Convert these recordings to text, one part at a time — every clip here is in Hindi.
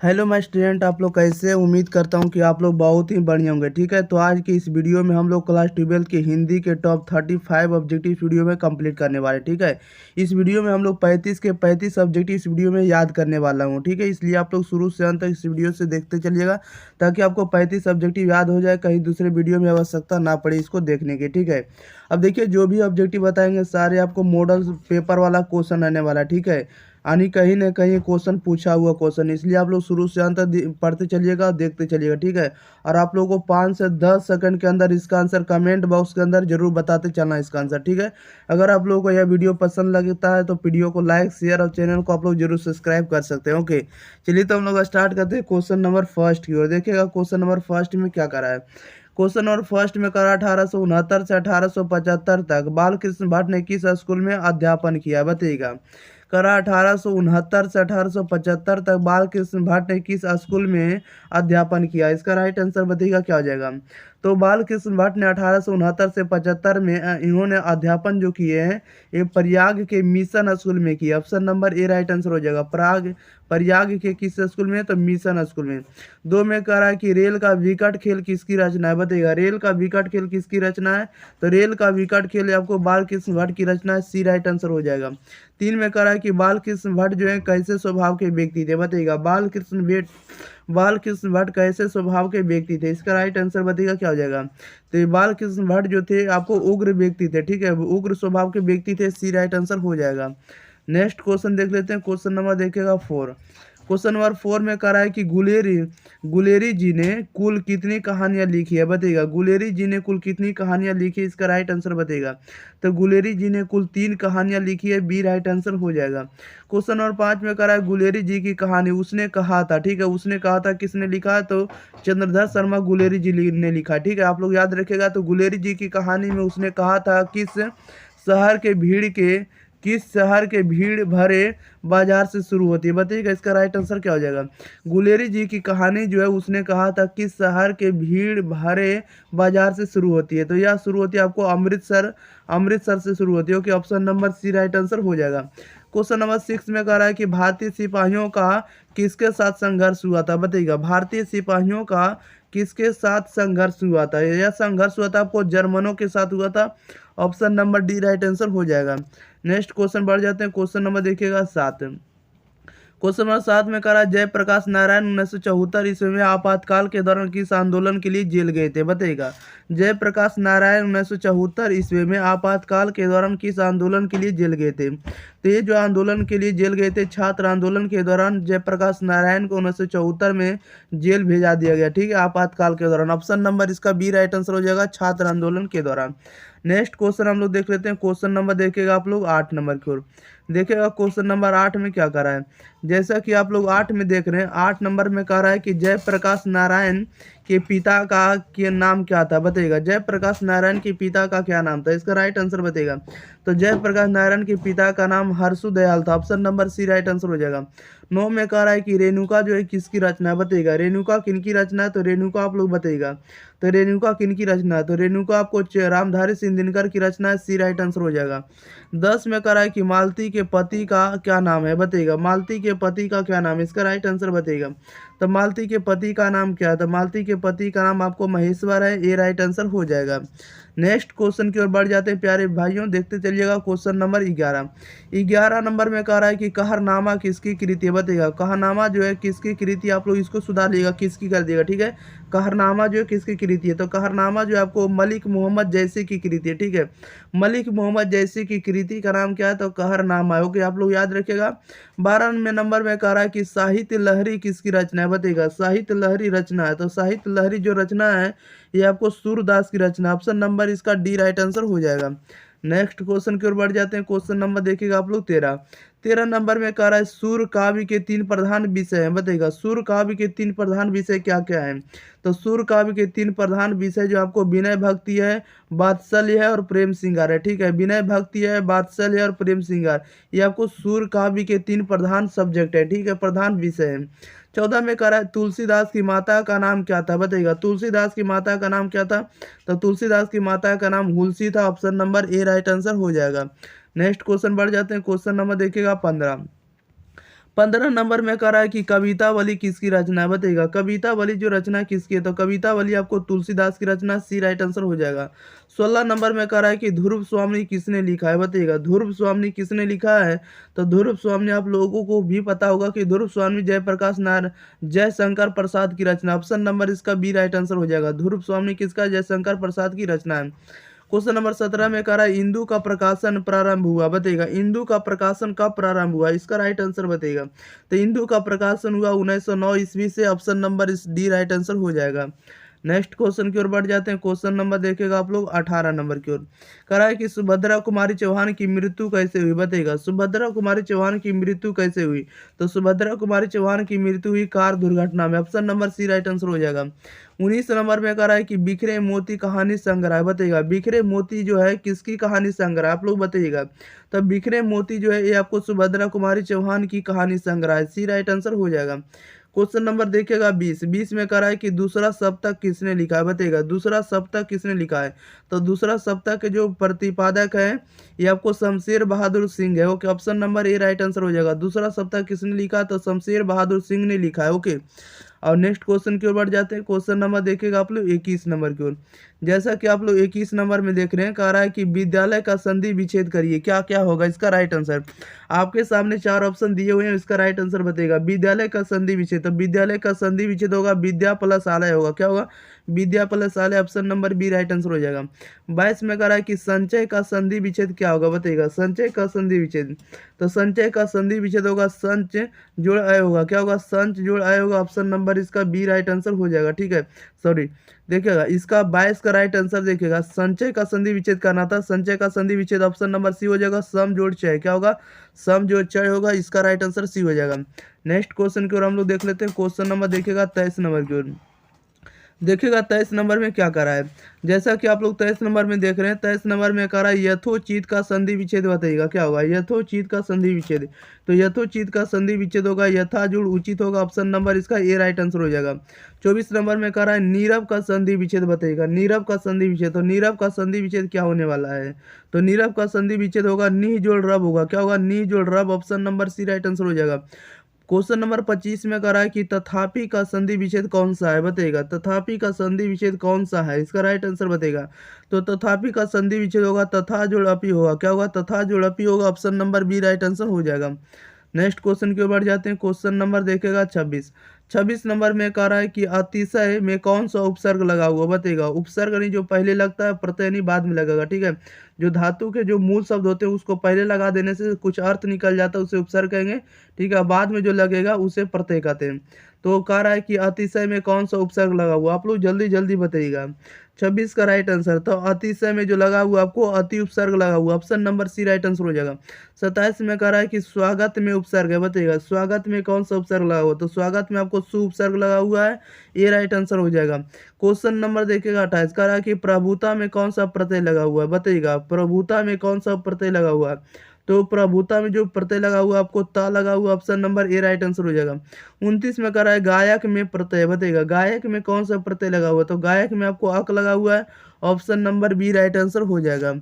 हेलो माय स्टूडेंट, आप लोग कैसे हैं? उम्मीद करता हूं कि आप लोग बहुत ही बढ़िया होंगे। ठीक है, तो आज की इस वीडियो में हम लोग क्लास 12 के हिंदी के टॉप 35 ऑब्जेक्टिव वीडियो में कंप्लीट करने वाले। ठीक है, इस वीडियो में हम लोग 35 के 35 ऑब्जेक्टिव इस वीडियो में याद करने वाला हूं। ठीक है, इसलिए आप लोग शुरू से अंत तक इस वीडियो से देखते चलिएगा ताकि आपको 35 ऑब्जेक्टिव याद हो जाए, कहीं दूसरे वीडियो में आवश्यकता ना पड़े इसको देखने की। ठीक है, अब देखिए जो भी ऑब्जेक्टिव बताएंगे सारे आपको मॉडल पेपर वाला क्वेश्चन आने वाला है। ठीक है, यानी कहीं ना कहीं क्वेश्चन पूछा हुआ क्वेश्चन, इसलिए आप लोग शुरू से अंत तक पढ़ते चलिएगा, देखते चलिएगा। ठीक है, और आप लोगों को 5 से 10 सेकंड के अंदर इसका आंसर कमेंट बॉक्स के अंदर जरूर बताते चलना इसका आंसर। ठीक है, अगर आप लोगों को यह वीडियो पसंद लगता है तो वीडियो को लाइक शेयर और चैनल को आप लोग जरूर सब्सक्राइब कर सकते हैं। ओके, चलिए तो हम लोग स्टार्ट करते हैं क्वेश्चन नंबर फर्स्ट की ओर। देखिएगा क्वेश्चन नंबर फर्स्ट में क्या करा है। क्वेश्चन नंबर फर्स्ट में करा 1869 से 1875 तक बाल कृष्ण भट्ट ने किस स्कूल में अध्यापन किया, बताइएगा। करा 1869 से 1875 तक बाल कृष्ण भट्ट ने किस स्कूल में अध्यापन किया, इसका राइट आंसर बताइएगा क्या हो जाएगा। तो बाल कृष्ण भट्ट ने 1869 से 75 में इन्होंने अध्यापन जो किए हैं ये प्रयाग के मिशन स्कूल में किया। Option number A right answer हो जाएगा। प्रयाग के किस स्कूल में, तो मिशन स्कूल में। दो में कह रहा है कि रेल का विकट खेल किसकी रचना है, बताइएगा। रेल का विकट खेल किसकी रचना है, तो रेल का विकट खेल आपको बाल कृष्ण भट्ट की रचना है, सी राइट आंसर हो जाएगा। तीन में कह रहा है कि बाल कृष्ण भट्ट जो है कैसे स्वभाव के व्यक्ति थे, बताइएगा। बाल कृष्ण भट्ट कैसे स्वभाव के व्यक्ति थे, इसका राइट आंसर बताइएगा क्या हो जाएगा। तो ये बाल कृष्ण भट्ट जो थे आपको उग्र व्यक्ति थे। ठीक है, उग्र स्वभाव के व्यक्ति थे, सी राइट आंसर हो जाएगा। नेक्स्ट क्वेश्चन देख लेते हैं। क्वेश्चन नंबर देखिएगा 4। क्वेश्चन नंबर 4 में कह रहा है कि गुलेरी जी ने कुल कितनी कहानियां लिखी है, बताइएगा। गुलेरी जी ने कुल कितनी कहानियां लिखी है, इसका राइट आंसर बताइएगा। तो गुलेरी जी ने कुल 3 कहानियां लिखी है, बी राइट आंसर हो जाएगा। क्वेश्चन नंबर 5 में कह रहा है गुलेरी जी की कहानी उसने कहा था। ठीक है, उसने कहा था किसने लिखा, तो चंद्रधर शर्मा गुलेरी जी ने लिखा। ठीक है, आप लोग याद रखेगा। तो गुलेरी जी की कहानी में उसने कहा था शहर के भीड़ के किस शहर के भीड़ भरे बाजार से शुरू होती है, बताइएगा। इसका राइट आंसर क्या हो जाएगा। गुलेरी जी की कहानी जो है उसने कहा था किस शहर के भीड़ भरे बाजार से शुरू होती है, तो यह शुरू होती है आपको अमृतसर से शुरू होती है। Okay, option number C right answer हो जाएगा। क्वेश्चन नंबर 6 में कह रहा है कि भारतीय सिपाहियों का किसके साथ संघर्ष हुआ था, बताइएगा। भारतीय सिपाहियों का किसके साथ संघर्ष हुआ था, यह संघर्ष हुआ था आपको जर्मनों के साथ हुआ था। Option number D right answer हो जाएगा। नेक्स्ट क्वेश्चन बढ़ जाते हैं। क्वेश्चन नंबर देखिएगा 7। क्वेश्चन नंबर 7 में कह रहा है जयप्रकाश नारायण 1974 ईस्वी में आपातकाल के दौरान किस आंदोलन के लिए जेल गए थे, बताइएगा। जयप्रकाश नारायण 1974 ईस्वी में आपातकाल के दौरान किस आंदोलन के लिए जेल गए थे, तो ये जो आंदोलन के लिए जेल गए थे छात्र आंदोलन के दौरान जयप्रकाश नारायण को 1974 में जेल भेजा दिया गया। ठीक है, आपातकाल के दौरान। ऑप्शन नंबर इसका बी राइट आंसर हो जाएगा, छात्र आंदोलन के दौरान। नेक्स्ट क्वेश्चन हम लोग देख लेते हैं। क्वेश्चन नंबर देखिएगा आप लोग 8 नंबर की ओर। देखिएगा क्वेश्चन नंबर 8 में क्या कर रहा है। जैसा कि आप लोग 8 में देख रहे हैं, 8 नंबर में कह रहा है कि जयप्रकाश नारायण के पिता का नाम क्या था, बताइएगा। जयप्रकाश नारायण के पिता का क्या नाम था, इसका राइट आंसर बताइएगा। तो जयप्रकाश नारायण के पिता का नाम हर्षु दयाल था। Option number C right answer हो जाएगा। 9 में कह रहा है कि रेणुका जो है किसकी रचना है, बताइएगा। रेणुका किनकी रचना है, तो रेणुका आप लोग बताइएगा। तो रेणुका किनकी रचना है, तो रेणुका आपको रामधारी सिंह दिनकर की रचना है, सी राइट आंसर हो जाएगा। 10 में कह रहा है कि मालती के पति का क्या नाम है, बताइएगा। मालती के पति का क्या नाम है, इसका राइट आंसर बताइएगा। तो मालती के पति का नाम क्या है, तो मालती के पति का नाम आपको महेश्वर है, ये राइट आंसर हो जाएगा। नेक्स्ट क्वेश्चन की ओर बढ़ जाते हैं प्यारे भाइयों, देखते चलिएगा। क्वेश्चन नंबर 11 नंबर में कह रहा है कि कहरनामा किसकी कृति है, बताइएगा। कहरनामा जो है किसकी कृति, आप लोग इसको सुधार लीजिएगा, किसकी कर दिएगा। ठीक है, कहरनामा जो है किसकी कृति है, तो कहरनामा जो है आपको मलिक मोहम्मद जैसी की कृति है। ठीक है, मलिक मोहम्मद जैसी की कृति का नाम क्या है, तो कहरनामा है। ओके, आप लोग याद रखिएगा। 12 में नंबर में कह रहा है कि साहित्य लहरी किसकी रचना है, बताइएगा। साहित्य लहरी रचना है, तो साहित्य लहरी जो रचना है ये आपको सूरदास की रचना। ऑप्शन नंबर इसका डी राइट आंसर हो जाएगा। नेक्स्ट क्वेश्चन की ओर बढ़ जाते हैं। क्वेश्चन नंबर देखिएगा आप लोग 13 नंबर में कह रहा है सूर काव्य के 3 प्रधान विषय हैं, बताइएगा। सूर काव्य के 3 प्रधान विषय क्या क्या हैं, तो सूर काव्य के 3 प्रधान विषय जो आपको विनय भक्ति है, वात्सल्य है और प्रेम श्रृंगार है। ठीक है, विनय भक्ति है, वात्सल्य है और प्रेम श्रृंगार, ये आपको सूर काव्य के 3 प्रधान सब्जेक्ट है। ठीक है, प्रधान विषय है। 14 में कह रहा है तुलसीदास की माता का नाम क्या था, बताइएगा। तुलसीदास की माता का नाम क्या था, तो तुलसीदास की माता का नाम हुलसी था। Option number A right answer हो जाएगा। नेक्स्ट क्वेश्चन बढ़ जाते हैं। क्वेश्चन नंबर देखिएगा 15। 15 नंबर में कह रहा है कि कवितावली किसकी रचना है, बताइएगा कवितावली जो रचना किसकी है, तो कवितावली आपको तुलसीदास की रचना, सी राइट आंसर हो जाएगा। 16 नंबर में कह रहा है कि ध्रुव स्वामी किसने लिखा है, बताइएगा ध्रुव स्वामी किसने लिखा है, तो ध्रुव स्वामी आप लोगों को भी पता होगा कि ध्रुव स्वामी जयप्रकाश नारायण जयशंकर प्रसाद की रचना, ऑप्शन नंबर इसका बी राइट आंसर हो जाएगा। ध्रुव स्वामी किसका, जयशंकर प्रसाद की रचना है। क्वेश्चन नंबर 17 में कह रहा है इंदु का प्रकाशन प्रारंभ हुआ, बताइएगा इंदु का प्रकाशन कब प्रारंभ हुआ, इसका राइट आंसर बताइएगा। तो इंदु का प्रकाशन हुआ 1909 ईस्वी से, ऑप्शन नंबर इस डी राइट आंसर हो जाएगा। नेक्स्ट क्वेश्चन की ओर बढ़ जाते हैं। क्वेश्चन नंबर देखेगा आप लोग 18 नंबर की ओर। कह रहा है कि सुभद्रा कुमारी चौहान की मृत्यु कैसे हुई, बताइएगा सुभद्रा कुमारी चौहान की मृत्यु कैसे हुई, तो सुभद्रा कुमारी चौहान की मृत्यु हुई कार दुर्घटना में, option number C right answer हो जाएगा। 19 नंबर में कह रहा है कि बिखरे मोती कहानी संग्रह, बताइएगा बिखरे मोती जो है किसकी कहानी संग्रह, आप लोग बताइएगा। तो बिखरे मोती जो है ये आपको सुभद्रा कुमारी चौहान की कहानी संग्रह है, सी राइट आंसर हो जाएगा। क्वेश्चन नंबर देखिएगा 20 में कह रहा है कि दूसरा सप्तक किसने लिखा है, बताइएगा दूसरा सप्तक किसने लिखा है, तो दूसरा सप्तक के जो प्रतिपादक है ये आपको शमशेर बहादुर सिंह है, okay option number A right answer हो जाएगा। दूसरा सप्तक किसने लिखा, तो शमशेर बहादुर सिंह ने लिखा है, ओके। और नेक्स्ट क्वेश्चन की ओर बढ़ जाते हैं। क्वेश्चन नंबर देखिएगा आप लोग 21 नंबर की ओर। जैसा कि आप लोग 21 नंबर में देख रहे हैं, कह रहा है कि विद्यालय का संधि विच्छेद करिए, क्या क्या होगा इसका राइट आंसर। आपके सामने 4 ऑप्शन दिए हुए हैं, इसका राइट आंसर बताइएगा। विद्यालय का संधि विच्छेद, तो विद्यालय का संधि विच्छेद होगा विद्या प्लस आलय होगा, क्या होगा विद्या प्लस आलय, option number B right answer हो जाएगा। 22 में कह रहा है कि संचय का संधि विच्छेद क्या होगा, बताइएगा संचय का संधि विच्छेद, तो संचय का संधि विच्छेद होगा संच जोड़ अय होगा, क्या होगा संच जोड़ अय होगा, ऑप्शन नंबर इसका बी राइट आंसर हो जाएगा, ठीक है। सॉरी देखिएगा इसका 22 का राइट आंसर देखिएगा, संचय का संधि विच्छेद करना था, संचय का संधि विच्छेद ऑप्शन नंबर सी हो जाएगा। सम जोड़ चय क्या होगा, सम जोड़ चय होगा, इसका राइट आंसर सी हो जाएगा। नेक्स्ट क्वेश्चन की ओर हम लोग देख लेते हैं। क्वेश्चन नंबर देखिएगा 23 नंबर की ओर। देखिएगा 23 नंबर में क्या कर रहा है, जैसा कि आप लोग 23 नंबर में देख रहे हैं, 23 नंबर में कह रहा है यथोचित का संधि विच्छेद, बताइएगा क्या होगा यथोचित का संधि विच्छेद, तो यथोचित का संधि विच्छेद होगा यथा जुड़ उचित होगा, ऑप्शन नंबर इसका ए राइट आंसर हो जाएगा। 24 नंबर में कह रहा है नीरव का संधि विच्छेद, बताइएगा नीरव का संधि विच्छेद, तो नीरव का संधि विच्छेद क्या होने वाला है, तो नीरव का संधि विच्छेद होगा नी जोड़ रब होगा, क्या होगा नी जोड़ रब, option number C right answer हो जाएगा। क्वेश्चन नंबर 25 में कह रहा है कि तथापि का संधि विच्छेद कौन सा है, बताइएगा तथापि का संधि विच्छेद कौन सा है, इसका राइट आंसर बताइएगा। तो तथापि का संधि विच्छेद होगा तथा जोड़ अपि होगा, क्या होगा तथा जोड़ अपि होगा, option number B right answer हो जाएगा। नेक्स्ट क्वेश्चन की ओर बढ़ जाते हैं। क्वेश्चन नंबर देखेगा 26 नंबर में कह रहा है कि अतिशय में कौन सा उपसर्ग लगा हुआ, बताइएगा उपसर्ग नहीं जो पहले लगता है, प्रत्यय नहीं बाद में लगेगा, ठीक है। जो धातु के जो मूल शब्द होते हैं उसको पहले लगा देने से कुछ अर्थ निकल जाता है, उसे उपसर्ग कहेंगे, ठीक है। बाद में जो लगेगा उसे प्रत्यय कहते हैं। तो कह रहा है कि अतिशय में कौन सा उपसर्ग लगा हुआ, आप लोग जल्दी जल्दी बताइएगा। 26 का राइट आंसर, तो अतिशय में जो लगा हुआ आपको अति उपसर्ग लगा हुआ, option number C right answer हो जाएगा। 27 में कह रहा है कि स्वागत में उपसर्ग है, बताइएगा स्वागत में कौन सा उपसर्ग लगा हुआ, तो स्वागत में आपको सु उपसर्ग लगा हुआ है, ये राइट आंसर हो जाएगा। क्वेश्चन नंबर देखिएगा 28, कह रहा है कि प्रभुता में कौन सा प्रत्यय लगा हुआ है, बताइएगा प्रभुता में कौन सा प्रत्यय लगा हुआ है, तो प्रभुता में जो प्रत्यय लगा हुआ आपको ता लगा हुआ, option number A right answer हो जाएगा। 29 में कह रहा है गायक में प्रत्यय, बताइएगा गायक में कौन सा प्रत्यय लगा हुआ, तो गायक में आपको अक लगा हुआ है, option number B right answer हो जाएगा।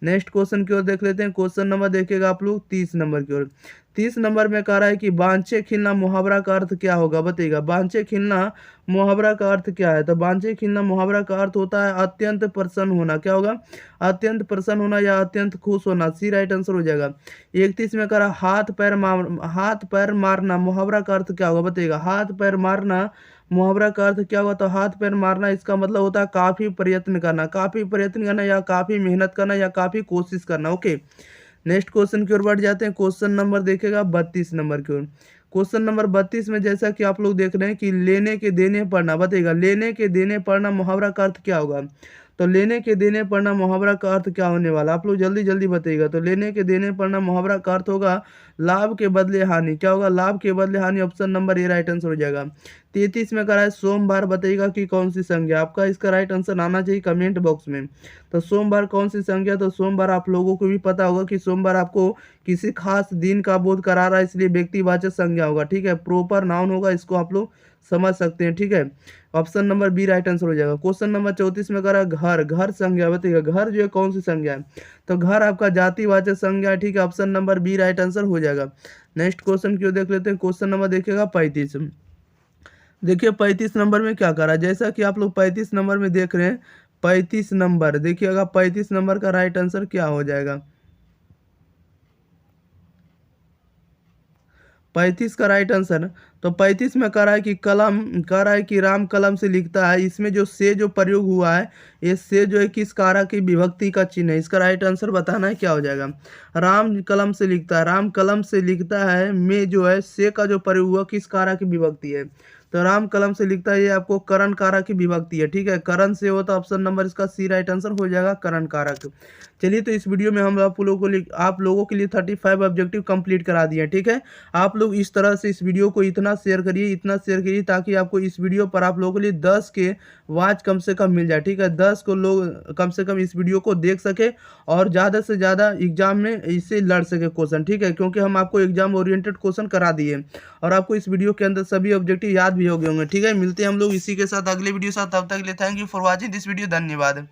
नेक्स्ट क्वेश्चन की ओर देख लेते हैं। क्वेश्चन नंबर देखिएगा आप लोग 30 नंबर की ओर। 30 नंबर में कह रहा है कि बांछे खिलना मुहावरा का अर्थ क्या होगा, बताइएगा बांछे खिलना मुहावरा का अर्थ क्या है, तो बांछे खिलना मुहावरा का अर्थ होता है अत्यंत प्रसन्न होना, क्या होगा अत्यंत प्रसन्न होना या अत्यंत खुश होना, सी राइट आंसर हो जाएगा। 31 में कह रहा हाथ पैर मारना मुहावरा का अर्थ क्या होगा, बताइएगा हाथ पैर मारना मुहावरा का अर्थ क्या होगा, तो हाथ पैर मारना इसका मतलब होता है काफ़ी प्रयत्न करना या काफ़ी मेहनत करना या काफ़ी कोशिश करना, ओके। नेक्स्ट क्वेश्चन की ओर बढ़ जाते हैं। क्वेश्चन नंबर देखेगा 32 नंबर की ओर। क्वेश्चन नंबर 32 में जैसा कि आप लोग देख रहे हैं कि लेने के देने पढ़ना, बताइएगा लेने के देने पढ़ना मुहावरा का अर्थ क्या होगा, तो लेने के देने पढ़ना मुहावरा का अर्थ क्या होने वाला, आप लोग जल्दी जल्दी बताइएगा। तो लेने के देने पढ़ना मुहावरा का अर्थ होगा लाभ के बदले हानि, क्या होगा लाभ के बदले हानि, option number A right answer हो जाएगा। 33 में कह रहा है सोमवार, बताइएगा कि कौन सी संज्ञा, आपका इसका राइट आंसर आना चाहिए कमेंट बॉक्स में। तो सोमवार कौन सी संज्ञा, तो सोमवार आप लोगों को भी पता होगा कि सोमवार आपको किसी खास दिन का बोध करा रहा है, इसलिए व्यक्तिवाचक संज्ञा होगा, ठीक है, प्रॉपर नाउन होगा, इसको आप लोग समझ सकते हैं, ठीक है। Option number B right answer हो जाएगा। क्वेश्चन नंबर 34 में कह रहा है घर संज्ञा, बताइएगा घर जो है कौन सी संज्ञा है, तो घर आपका जातिवाचक संज्ञा है, ठीक है। Option number B right answer हो जाएगा। नेक्स्ट क्वेश्चन क्यों देख लेते हैं। क्वेश्चन नंबर देखिएगा 35। देखिए 35 नंबर में क्या करा, जैसा कि आप लोग 35 नंबर में देख रहे हैं। 35 नंबर देखिएगा, 35 नंबर का राइट आंसर क्या हो जाएगा। 35 का राइट आंसर, तो 35 में कह रहा है कि कलम, कह रहा है कि राम कलम से लिखता है। इसमें जो से जो प्रयोग हुआ है, ये से जो है किस कारक की विभक्ति का चिन्ह है। इसका राइट आंसर बताना है, क्या हो जाएगा। राम कलम से लिखता है, राम कलम से लिखता है में जो है से का जो प्रयोग हुआ किस कारक की विभक्ति है। तो राम कलम से लिखता है, ये आपको करण कारक की विभक्ति है, ठीक है। करण से हो तो ऑप्शन नंबर इसका सी राइट आंसर हो जाएगा, करण कारक। चलिए, तो इस वीडियो में हम आप लोगों के लिए 35 ऑब्जेक्टिव कंप्लीट करा दिए हैं, ठीक है। आप लोग इस तरह से इस वीडियो को इतना शेयर करिए, इतना शेयर करिए, ताकि आपको इस वीडियो पर आप लोगों के लिए 10 के वॉच कम से कम मिल जाए, ठीक है। 10 को लोग कम से कम इस वीडियो को देख सके और ज़्यादा से ज़्यादा एग्जाम में इससे लड़ सके क्वेश्चन, ठीक है। क्योंकि हम आपको एग्जाम ओरिएंटेड क्वेश्चन करा दिए और आपको इस वीडियो के अंदर सभी ऑब्जेक्टिव याद भी हो गए होंगे, ठीक है। मिलते हैं हम लोग इसी के साथ अगले वीडियो साथ, तब तक के लिए thank you for watching this video, धन्यवाद।